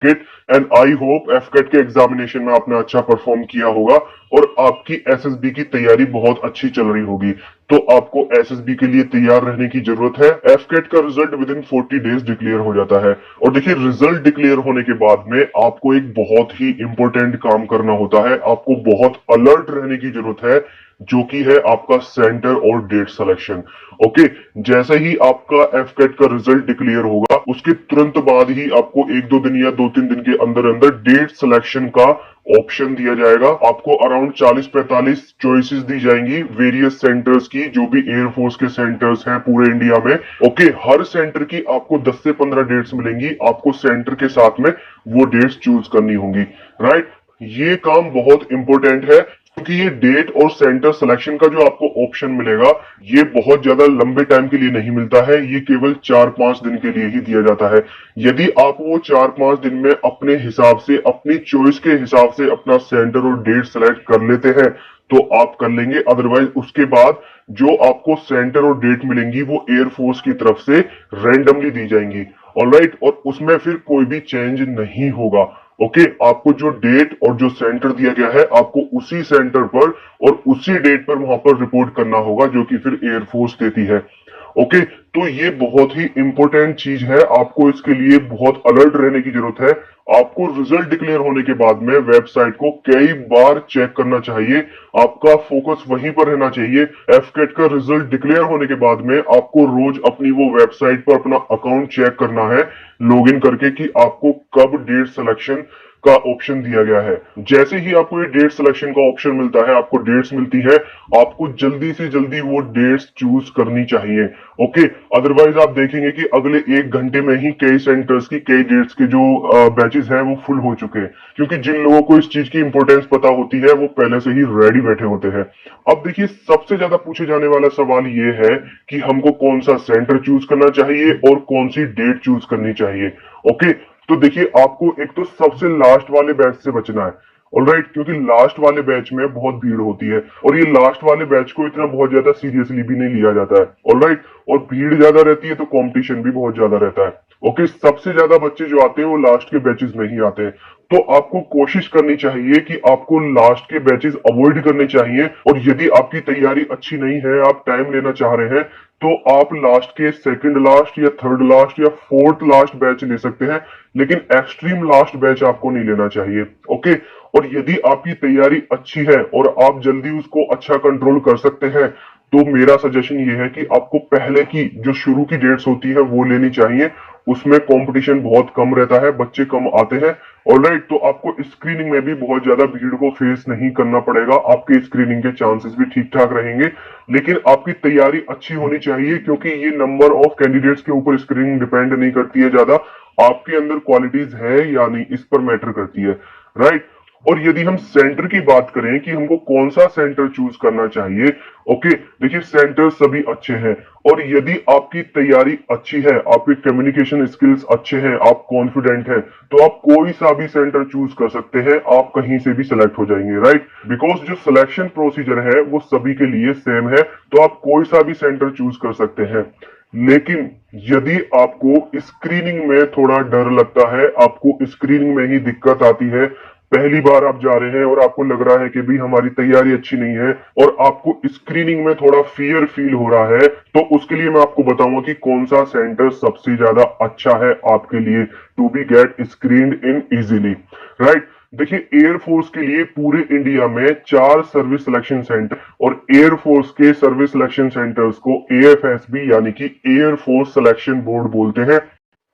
Kit. And I hope एफकेट के examination में आपने अच्छा परफॉर्म किया होगा और आपकी एसएसबी की तैयारी बहुत अच्छी चल रही होगी। तो आपको एसएसबी के लिए तैयार रहने की जरूरत है। एफकेट का result with in 40 days declare हो जाता है। और देखिए, रिजल्ट डिक्लेयर होने के बाद में आपको एक बहुत ही इंपॉर्टेंट काम करना होता है। आपको बहुत अलर्ट रहने की जरूरत है, जो कि है आपका सेंटर और डेट सिलेक्शन। ओके, जैसे ही आपका एफकेट का रिजल्ट डिक्लेयर होगा उसके तुरंत बाद ही आपको 1-2 दिन या 2-3 दिन के अंदर अंदर डेट सिलेक्शन का ऑप्शन दिया जाएगा। आपको अराउंड 40-45 चॉइसेस दी जाएंगी वेरियस सेंटर्स की, जो भी एयरफोर्स के सेंटर्स हैं पूरे इंडिया में। ओके, हर सेंटर की आपको 10 से 15 डेट्स मिलेंगी। आपको सेंटर के साथ में वो डेट्स चूज करनी होंगी। राइट, ये काम बहुत इंपॉर्टेंट है, क्योंकि ये डेट और सेंटर सिलेक्शन का जो आपको ऑप्शन मिलेगा, ये बहुत ज्यादा लंबे टाइम के लिए नहीं मिलता है। ये केवल 4-5 दिन के लिए ही दिया जाता है। यदि आप वो 4-5 दिन में अपने हिसाब से, अपनी चॉइस के हिसाब से अपना सेंटर और डेट सेलेक्ट कर लेते हैं तो आप कर लेंगे। अदरवाइज उसके बाद जो आपको सेंटर और डेट मिलेंगी वो एयरफोर्स की तरफ से रैंडमली दी जाएंगी। ऑलराइट, और उसमें फिर कोई भी चेंज नहीं होगा। ओके, आपको जो डेट और जो सेंटर दिया गया है, आपको उसी सेंटर पर और उसी डेट पर वहां पर रिपोर्ट करना होगा, जो कि फिर एयरफोर्स देती है। ओके, तो ये बहुत ही इंपॉर्टेंट चीज है। आपको इसके लिए बहुत अलर्ट रहने की जरूरत है। आपको रिजल्ट डिक्लेयर होने के बाद में वेबसाइट को कई बार चेक करना चाहिए। आपका फोकस वहीं पर रहना चाहिए। एफकेट का रिजल्ट डिक्लेयर होने के बाद में आपको रोज अपनी वो वेबसाइट पर अपना अकाउंट चेक करना है, लॉगिन करके, कि आपको कब डेट सिलेक्शन का ऑप्शन दिया गया है। जैसे ही आपको ये डेट सिलेक्शन का ऑप्शन मिलता है, आपको डेट्स मिलती है, आपको जल्दी से जल्दी वो डेट्स चूज करनी चाहिए। ओके, अदरवाइज आप देखेंगे कि अगले 1 घंटे में ही कई सेंटर्स की, कई डेट्स के जो बैचेस हैं वो फुल हो चुके हैं, क्योंकि जिन लोगों को इस चीज की इंपॉर्टेंस पता होती है वो पहले से ही रेडी बैठे होते हैं। अब देखिए, सबसे ज्यादा पूछे जाने वाला सवाल ये है कि हमको कौन सा सेंटर चूज करना चाहिए और कौन सी डेट चूज करनी चाहिए। ओके, तो देखिए, आपको एक तो सबसे लास्ट वाले बैच से बचना है। ऑलराइट, क्योंकि लास्ट वाले बैच में बहुत भीड़ होती है और ये लास्ट वाले बैच को इतना बहुत ज्यादा सीरियसली भी नहीं लिया जाता है। ऑलराइट, और भीड़ ज्यादा रहती है तो कंपटीशन भी बहुत ज्यादा रहता है। ओके, सबसे ज्यादा बच्चे जो आते हैं वो लास्ट के बैचेस में ही आते हैं। तो आपको कोशिश करनी चाहिए कि आपको लास्ट के बैचेस अवॉइड करने चाहिए। और यदि आपकी तैयारी अच्छी नहीं है, आप टाइम लेना चाह रहे हैं, तो आप लास्ट के सेकंड लास्ट या थर्ड लास्ट या फोर्थ लास्ट बैच ले सकते हैं, लेकिन एक्सट्रीम लास्ट बैच आपको नहीं लेना चाहिए। ओके, और यदि आपकी तैयारी अच्छी है और आप जल्दी उसको अच्छा कंट्रोल कर सकते हैं, तो मेरा सजेशन ये है कि आपको पहले की जो शुरू की डेट्स होती है वो लेनी चाहिए। उसमें कंपटीशन बहुत कम रहता है, बच्चे कम आते हैं। ऑलराइट, तो आपको स्क्रीनिंग में भी बहुत ज्यादा भीड़ को फेस नहीं करना पड़ेगा। आपके स्क्रीनिंग के चांसेस भी ठीक ठाक रहेंगे, लेकिन आपकी तैयारी अच्छी होनी चाहिए, क्योंकि ये नंबर ऑफ कैंडिडेट्स के ऊपर स्क्रीनिंग डिपेंड नहीं करती है ज्यादा। आपके अंदर क्वालिटीज है या नहीं, इस पर मैटर करती है। राइट, और यदि हम सेंटर की बात करें कि हमको कौन सा सेंटर चूज करना चाहिए, ओके, देखिए, सेंटर सभी अच्छे हैं। और यदि आपकी तैयारी अच्छी है, आपके कम्युनिकेशन स्किल्स अच्छे हैं, आप कॉन्फिडेंट हैं, तो आप कोई सा भी सेंटर चूज कर सकते हैं। आप कहीं से भी सिलेक्ट हो जाएंगे। राइट, बिकॉज जो सिलेक्शन प्रोसीजर है वो सभी के लिए सेम है, तो आप कोई सा भी सेंटर चूज कर सकते हैं। लेकिन यदि आपको स्क्रीनिंग में थोड़ा डर लगता है, आपको स्क्रीनिंग में ही दिक्कत आती है, पहली बार आप जा रहे हैं और आपको लग रहा है कि भी हमारी तैयारी अच्छी नहीं है, और आपको स्क्रीनिंग में थोड़ा फियर फील हो रहा है, तो उसके लिए मैं आपको बताऊंगा कि कौन सा सेंटर सबसे ज्यादा अच्छा है आपके लिए to be get screened in easily. Right, देखिए, एयरफोर्स के लिए पूरे इंडिया में 4 सर्विस सिलेक्शन सेंटर, और एयरफोर्स के सर्विस सिलेक्शन सेंटर्स को एएफएसबी यानी कि एयरफोर्स सिलेक्शन बोर्ड बोलते हैं।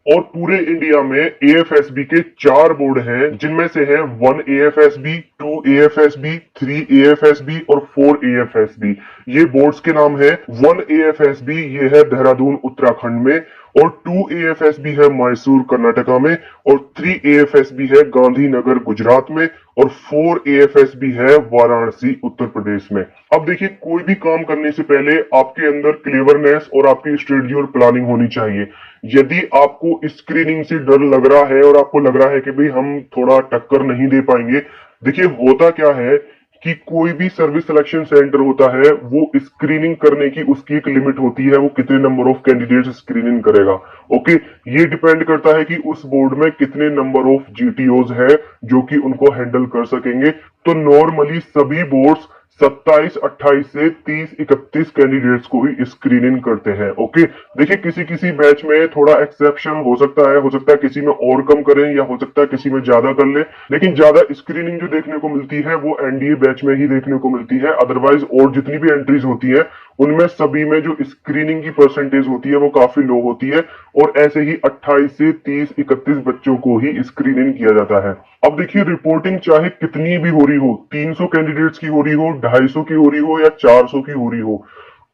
और पूरे इंडिया में एएफएसबी के 4 बोर्ड हैं, जिनमें से है 1 एएफएसबी, 2 एएफएसबी, 3 एएफएसबी और 4 एएफएसबी। ये बोर्ड्स के नाम है। 1 एएफएसबी ये है देहरादून उत्तराखंड में, और 2 एएफएसबी है मैसूर कर्नाटका में, और 3 एएफएसबी है गांधीनगर गुजरात में, और 4 एएफएसबी है वाराणसी उत्तर प्रदेश में। अब देखिए, कोई भी काम करने से पहले आपके अंदर क्लेवरनेस और आपकी स्ट्रेटजी और प्लानिंग होनी चाहिए। यदि आपको स्क्रीनिंग से डर लग रहा है और आपको लग रहा है कि भाई हम थोड़ा टक्कर नहीं दे पाएंगे, देखिए, होता क्या है कि कोई भी सर्विस सिलेक्शन सेंटर होता है वो स्क्रीनिंग करने की उसकी एक लिमिट होती है, वो कितने नंबर ऑफ कैंडिडेट्स स्क्रीनिंग करेगा। ओके, ये डिपेंड करता है कि उस बोर्ड में कितने नंबर ऑफ जीटीओज है जो कि उनको हैंडल कर सकेंगे। तो नॉर्मली सभी बोर्ड्स 27, 28 से 30, 31 कैंडिडेट्स को ही स्क्रीनिंग करते हैं। ओके, देखिए किसी किसी बैच में थोड़ा एक्सेप्शन हो सकता है किसी में और कम करें या हो सकता है किसी में ज्यादा कर ले, लेकिन ज्यादा स्क्रीनिंग जो देखने को मिलती है वो एनडीए बैच में ही देखने को मिलती है। अदरवाइज और जितनी भी एंट्रीज होती है उनमें सभी में जो स्क्रीनिंग की परसेंटेज होती है वो काफी लो होती है, और ऐसे ही 28 से 30, 31 बच्चों को ही स्क्रीनिंग किया जाता है। अब देखिए रिपोर्टिंग चाहे कितनी भी हो रही हो, 300 कैंडिडेट्स की हो रही हो, 250 की हो रही हो या 400 की हो रही हो,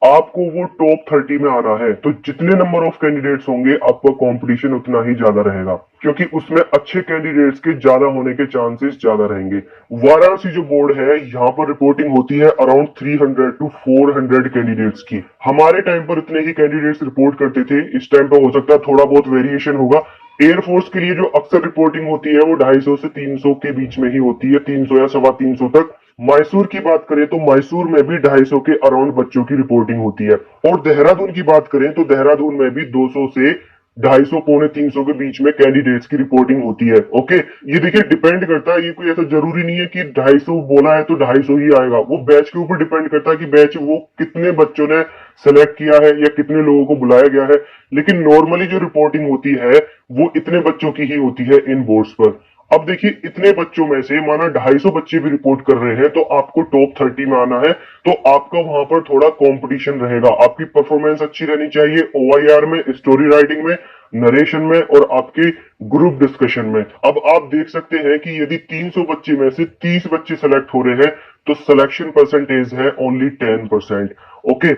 आपको वो टॉप 30 में आना है। तो जितने नंबर ऑफ कैंडिडेट्स होंगे आपका कंपटीशन उतना ही ज्यादा रहेगा, क्योंकि उसमें अच्छे कैंडिडेट्स के ज्यादा होने के चांसेस ज्यादा रहेंगे। वाराणसी जो बोर्ड है यहाँ पर रिपोर्टिंग होती है अराउंड 300 टू 400 कैंडिडेट्स की। हमारे टाइम पर इतने ही कैंडिडेट्स रिपोर्ट करते थे, इस टाइम पर हो सकता है थोड़ा बहुत वेरिएशन होगा। एयरफोर्स के लिए जो अक्सर रिपोर्टिंग होती है वो 250 से 300 के बीच में ही होती है, 300 या 350 तक। मैसूर की बात करें तो मैसूर में भी 250 के अराउंड बच्चों की रिपोर्टिंग होती है, और देहरादून की बात करें तो देहरादून में भी 200 से 250, पौने 300 के बीच में कैंडिडेट्स की रिपोर्टिंग होती है। ओके, ये देखिए डिपेंड करता है, ये कोई ऐसा जरूरी नहीं है कि 250 बोला है तो 250 ही आएगा। वो बैच के ऊपर डिपेंड करता है कि बैच वो कितने बच्चों ने सेलेक्ट किया है या कितने लोगों को बुलाया गया है, लेकिन नॉर्मली जो रिपोर्टिंग होती है वो इतने बच्चों की ही होती है इन बोर्ड्स पर। अब देखिए इतने बच्चों में से माना 250 बच्चे भी रिपोर्ट कर रहे हैं तो आपको टॉप 30 में आना है, तो आपका वहां पर थोड़ा कंपटीशन रहेगा। आपकी परफॉर्मेंस अच्छी रहनी चाहिए ओआईआर में, स्टोरी राइटिंग में, नरेशन में और आपके ग्रुप डिस्कशन में। अब आप देख सकते हैं कि यदि 300 बच्चे में से 30 बच्चे सेलेक्ट हो रहे हैं तो सिलेक्शन परसेंटेज है ओनली 10%। ओके,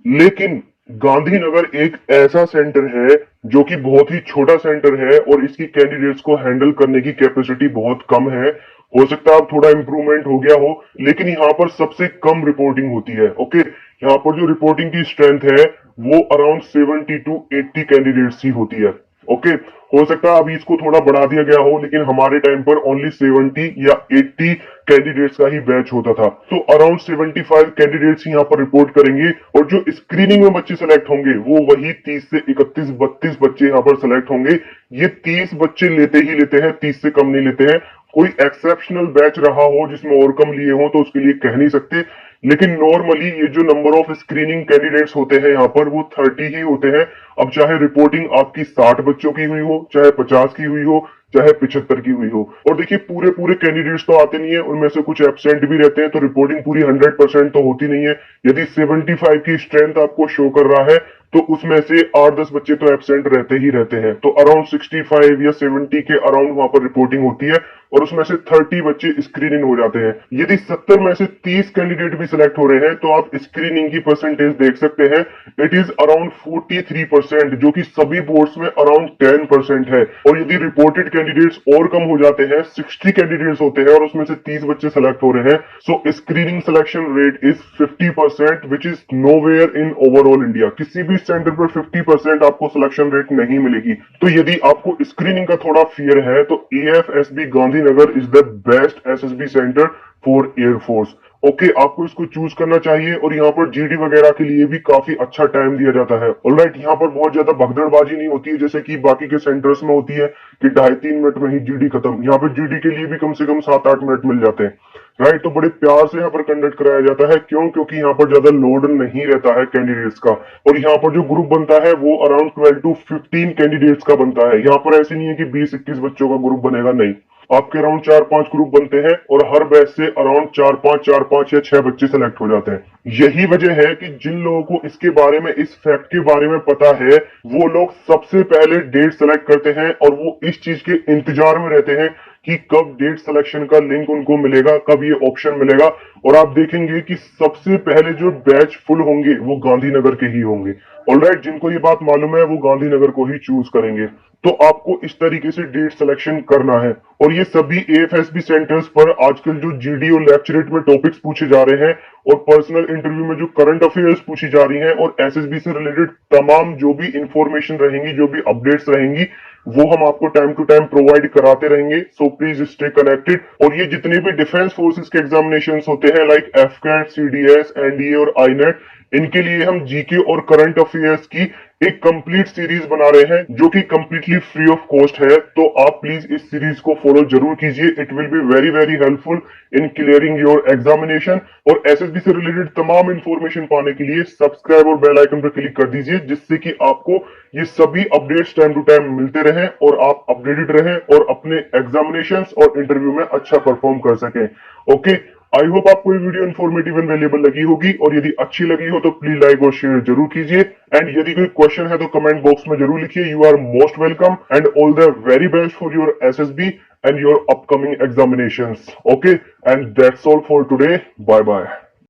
लेकिन गांधीनगर एक ऐसा सेंटर है जो कि बहुत ही छोटा सेंटर है और इसकी कैंडिडेट्स को हैंडल करने की कैपेसिटी बहुत कम है। हो सकता है अब थोड़ा इंप्रूवमेंट हो गया हो, लेकिन यहाँ पर सबसे कम रिपोर्टिंग होती है। ओके, यहाँ पर जो रिपोर्टिंग की स्ट्रेंथ है वो अराउंड 70 टू 80 कैंडिडेट्स ही होती है। ओके, हो सकता है अभी इसको थोड़ा बढ़ा दिया गया हो, लेकिन हमारे टाइम पर ओनली 70 या 80 कैंडिडेट्स का ही बैच होता था। तो अराउंड 75 कैंडिडेट्स यहाँ पर रिपोर्ट करेंगे, और जो स्क्रीनिंग में बच्चे सेलेक्ट होंगे वो वही 30 से 31, 32 बच्चे यहाँ पर सेलेक्ट होंगे। ये 30 बच्चे लेते ही लेते हैं, 30 से कम नहीं लेते हैं। कोई एक्सेप्शनल बैच रहा हो जिसमें और कम लिए हो तो उसके लिए कह नहीं सकते, लेकिन नॉर्मली ये जो नंबर ऑफ स्क्रीनिंग कैंडिडेट्स होते हैं यहाँ पर वो 30 ही होते हैं। अब चाहे रिपोर्टिंग आपकी 60 बच्चों की हुई हो, चाहे 50 की हुई हो, चाहे 75 की हुई हो। और देखिए पूरे पूरे कैंडिडेट्स तो आते नहीं है, उनमें से कुछ एब्सेंट भी रहते हैं, तो रिपोर्टिंग पूरी 100% तो होती नहीं है। यदि 75 की स्ट्रेंथ आपको शो कर रहा है तो उसमें से 8-10 बच्चे तो एब्सेंट रहते ही रहते हैं, तो अराउंड 65 या 70 के अराउंड वहां पर रिपोर्टिंग होती है, और उसमें से 30 बच्चे स्क्रीनिंग हो जाते हैं। यदि 70 में से 30 कैंडिडेट भी सिलेक्ट हो रहे हैं तो आप स्क्रीनिंग की परसेंटेज देख सकते हैं, इट इज अराउंड 43%, जो कि सभी बोर्ड्स में अराउंड 10% है। और यदि रिपोर्टेड कैंडिडेट्स और कम हो जाते हैं, 60 कैंडिडेट्स होते हैं और उसमें से 30 बच्चे सेलेक्ट हो रहे हैं, so screening selection rate is 50%, which is nowhere in overall India. किसी भी सेंटर पर 50% आपको सिलेक्शन रेट नहीं मिलेगी। तो यदि आपको स्क्रीनिंग का थोड़ा फियर है तो AFSB Gandhinagar is the best SSB centre for air force. Okay, आपको इसको चूज करना चाहिए, और यहाँ पर जीडी वगैरह के लिए भी काफी अच्छा टाइम दिया जाता है। ऑलराइट, यहाँ पर बहुत ज्यादा भगदड़बाजी नहीं होती है जैसे कि बाकी के सेंटर्स में होती है कि 2.5-3 मिनट में ही जीडी खत्म। यहाँ पर जीडी के लिए भी कम से कम 7-8 मिनट मिल जाते हैं। राइट, तो बड़े प्यार से यहाँ पर कंडक्ट कराया जाता है। क्यों? क्योंकि यहाँ पर ज्यादा लोड नहीं रहता है कैंडिडेट्स का, और यहाँ पर जो ग्रुप बनता है वो अराउंड 12 टू 15 कैंडिडेट्स का बनता है। यहाँ पर ऐसे नहीं है कि 20-21 बच्चों का ग्रुप बनेगा, नहीं, आपके अराउंड 4-5 ग्रुप बनते हैं, और हर बैच से अराउंड 4-5 या 6 बच्चे सेलेक्ट हो जाते हैं। यही वजह है कि जिन लोगों को इसके बारे में, इस फैक्ट के बारे में पता है, वो लोग सबसे पहले डेट सेलेक्ट करते हैं, और वो इस चीज के इंतजार में रहते हैं कि कब डेट सिलेक्शन का लिंक उनको मिलेगा, कब ये ऑप्शन मिलेगा। और आप देखेंगे कि सबसे पहले जो बैच फुल होंगे वो गांधीनगर के ही होंगे। ऑलराइट, जिनको ये बात मालूम है वो गांधीनगर को ही चूज करेंगे। तो आपको इस तरीके से डेट सिलेक्शन करना है। और ये सभी एएफएसबी सेंटर्स पर आजकल जो जीडी और लेक्चरेट में टॉपिक्स पूछे जा रहे हैं और पर्सनल इंटरव्यू में जो करंट अफेयर्स पूछी जा रही हैं और एसएसबी से रिलेटेड तमाम जो भी इंफॉर्मेशन रहेंगी, जो भी अपडेट्स रहेंगी, वो हम आपको टाइम टू टाइम प्रोवाइड कराते रहेंगे। So please stay connected. और ये जितने भी डिफेंस फोर्सेस के एग्जामिनेशन होते हैं लाइक एफकैट, सीडीएस, एनडीए और आईनेट, इनके लिए हम जीके और करंट अफेयर्स की एक कंप्लीट सीरीज बना रहे हैं जो कि कंप्लीटली फ्री ऑफ कॉस्ट है। तो आप प्लीज इस सीरीज को फॉलो जरूर कीजिए। It will be very very helpful in clearing your examination. और एसएसबी से रिलेटेड तमाम इंफॉर्मेशन पाने के लिए सब्सक्राइब और बेल आइकन पर क्लिक कर दीजिए, जिससे कि आपको ये सभी अपडेट्स टाइम टू टाइम मिलते रहें और आप अपडेटेड रहें और अपने एग्जामिनेशंस और इंटरव्यू में अच्छा परफॉर्म कर सकें। ओके, आई होप आपको ये वीडियो इन्फॉर्मेटिव एंड वैल्यूएबल लगी होगी, और यदि अच्छी लगी हो तो प्लीज लाइक और शेयर जरूर कीजिए। एंड यदि कोई क्वेश्चन है तो कमेंट बॉक्स में जरूर लिखिए। You are most welcome and all the very best for your SSB and your upcoming examinations. Okay, and that's all for today. Bye bye.